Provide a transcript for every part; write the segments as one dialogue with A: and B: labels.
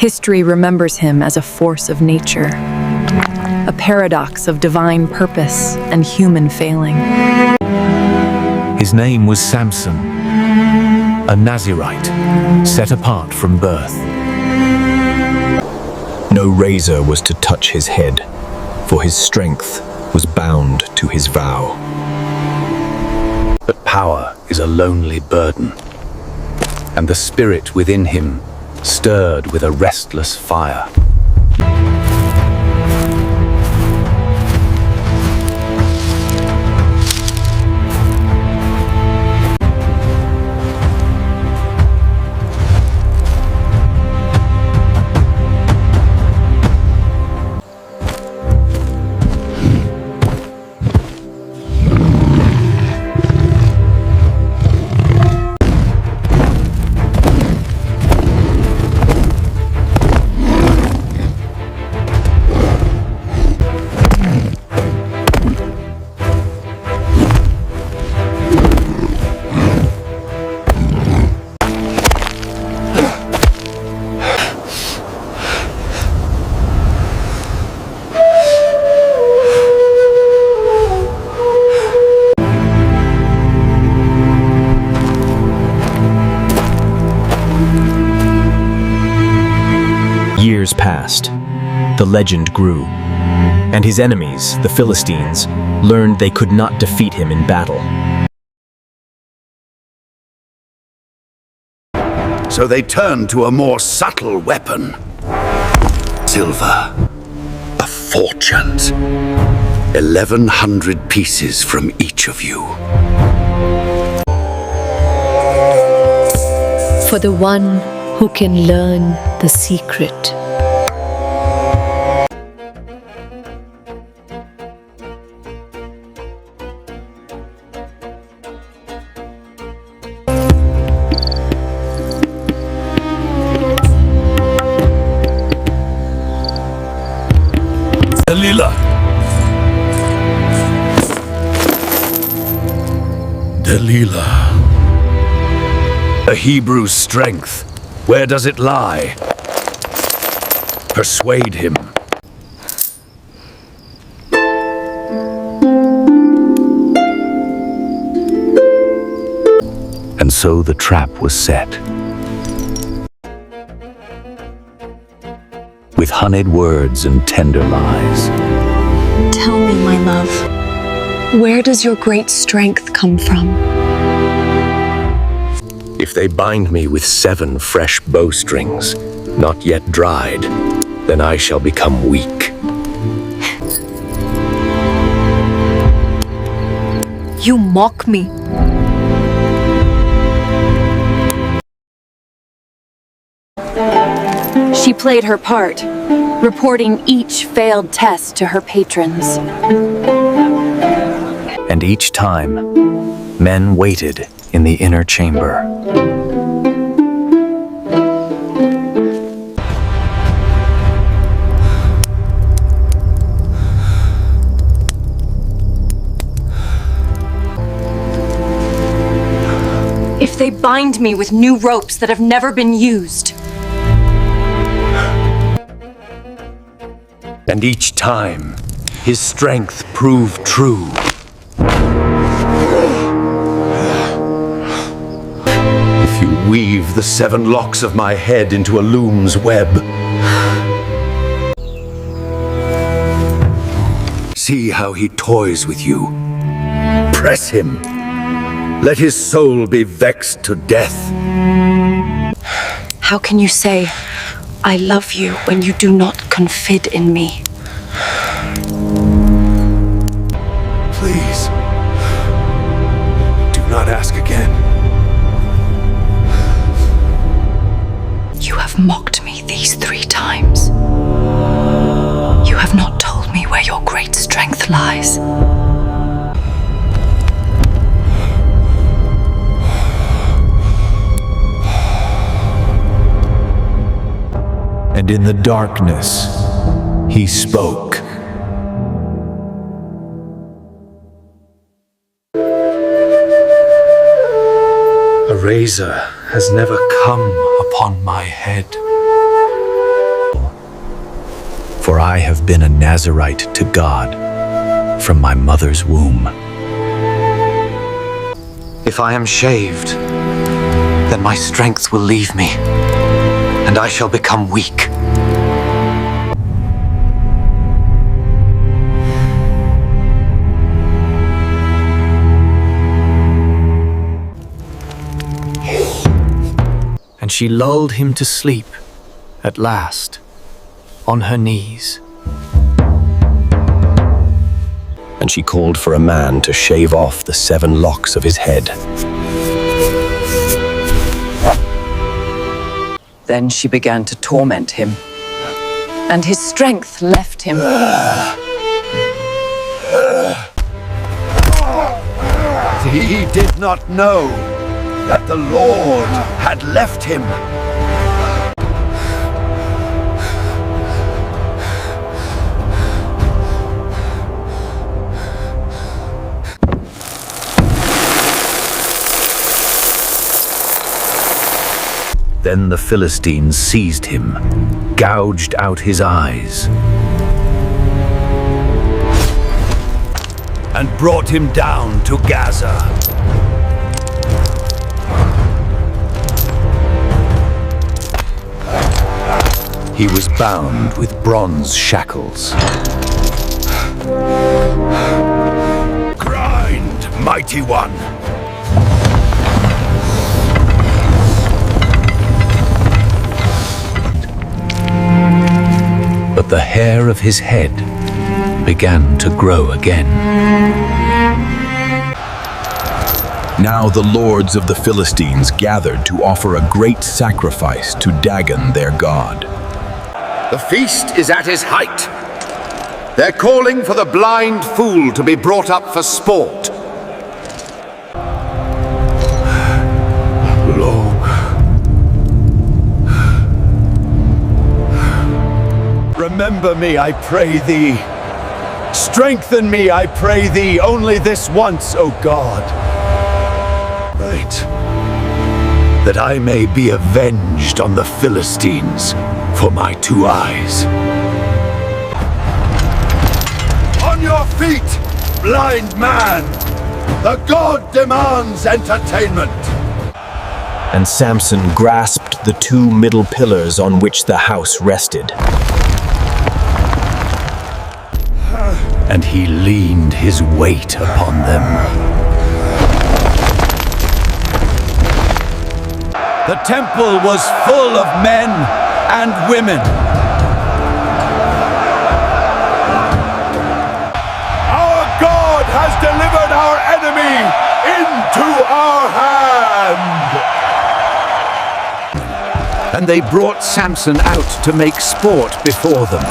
A: History remembers him as a force of nature, a paradox of divine purpose and human failing.
B: His name was Samson, a Nazirite, set apart from birth.
C: No razor was to touch his head, for his strength was bound to his vow.
B: But power is a lonely burden, and the spirit within him stirred with a restless fire.
C: Years passed. The legend grew, and his enemies, the Philistines, learned they could not defeat him in battle.
D: So they turned to a more subtle weapon. Silver. A fortune. 1,100 pieces from each of you.
E: For the one who can learn the secret.
D: Delilah. Delilah. A Hebrew's strength. Where does it lie? Persuade him.
B: And so the trap was set. With honeyed words and tender lies.
F: Tell me, my love, where does your great strength come from?
B: If they bind me with 7 fresh bowstrings, not yet dried, then I shall become weak.
E: You mock me.
A: She played her part, reporting each failed test to her patrons.
B: And each time, men waited in the inner chamber.
A: If they bind me with new ropes that have never been used.
B: And each time, his strength proved true.
D: If you weave the 7 locks of my head into a loom's web, see how he toys with you. Press him. Let his soul be vexed to death.
F: How can you say, I love you, when you do not confide in me?
D: Please, do not ask again.
F: You have mocked me these 3 times. You have not told me where your great strength lies.
B: And in the darkness, he spoke. A razor has never come upon my head. For I have been a Nazirite to God from my mother's womb.
G: If I am shaved, then my strength will leave me, and I shall become weak.
C: And she lulled him to sleep, at last, on her knees.
H: And she called for a man to shave off the 7 locks of his head.
I: Then she began to torment him, and his strength left him.
D: He did not know that the Lord had left him. Then the Philistines seized him, gouged out his eyes, and brought him down to Gaza. He was bound with bronze shackles. Grind, mighty one! But the hair of his head began to grow again.
H: Now the lords of the Philistines gathered to offer a great sacrifice to Dagon, their god.
D: The feast is at its height. They're calling for the blind fool to be brought up for sport. Long. Remember me, I pray thee. Strengthen me, I pray thee, only this once, O God. Right. That I may be avenged on the Philistines for my 2 eyes. On your feet, blind man! The god demands entertainment!
C: And Samson grasped the 2 middle pillars on which the house rested.
D: And he leaned his weight upon them. The temple was full of men and women. Our God has delivered our enemy into our hand. And they brought Samson out to make sport before them.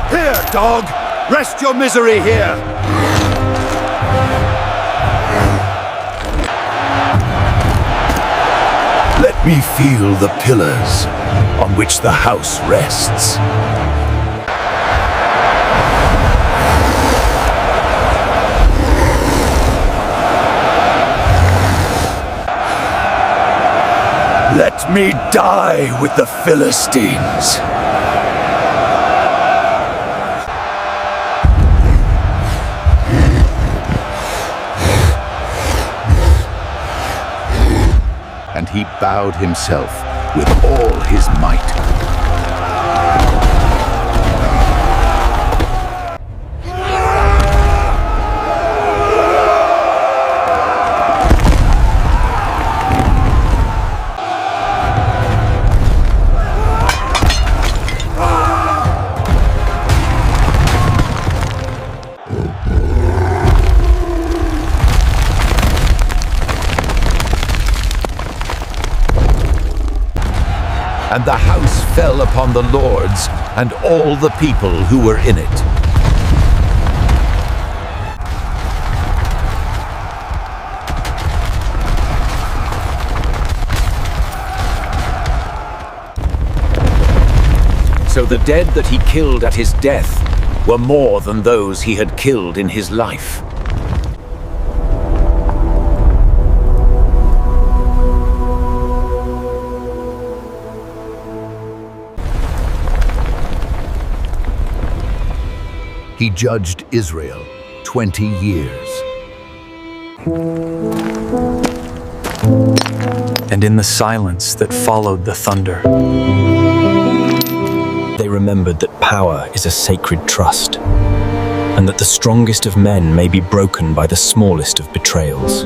D: Here, dog! Rest your misery here! Let me feel the pillars on which the house rests. Let me die with the Philistines. And he bowed himself with all his might. And the house fell upon the lords and all the people who were in it. So the dead that he killed at his death were more than those he had killed in his life.
H: He judged Israel 20 years.
C: And in the silence that followed the thunder, they remembered that power is a sacred trust, and that the strongest of men may be broken by the smallest of betrayals.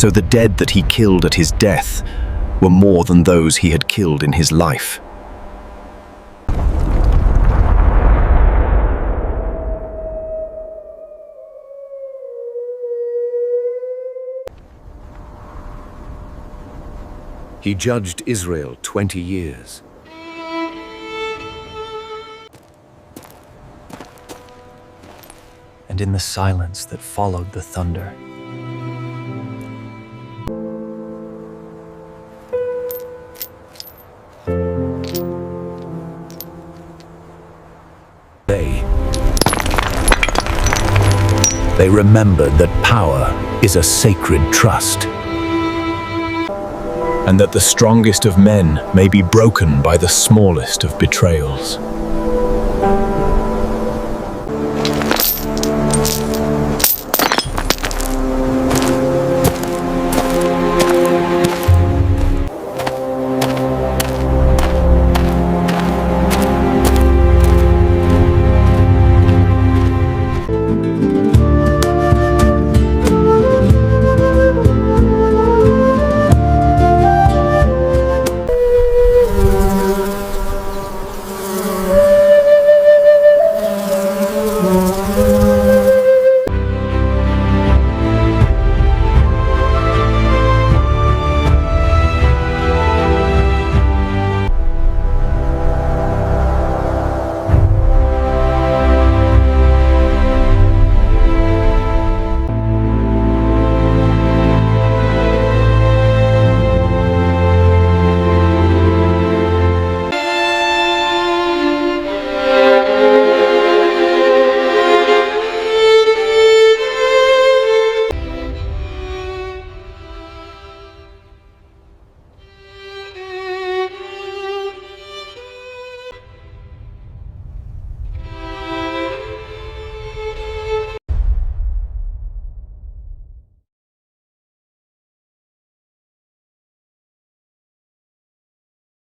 C: So the dead that he killed at his death were more than those he had killed in his life.
B: He judged Israel 20 years.
C: And in the silence that followed the thunder,
B: they remembered that power is a sacred trust,
C: and that the strongest of men may be broken by the smallest of betrayals.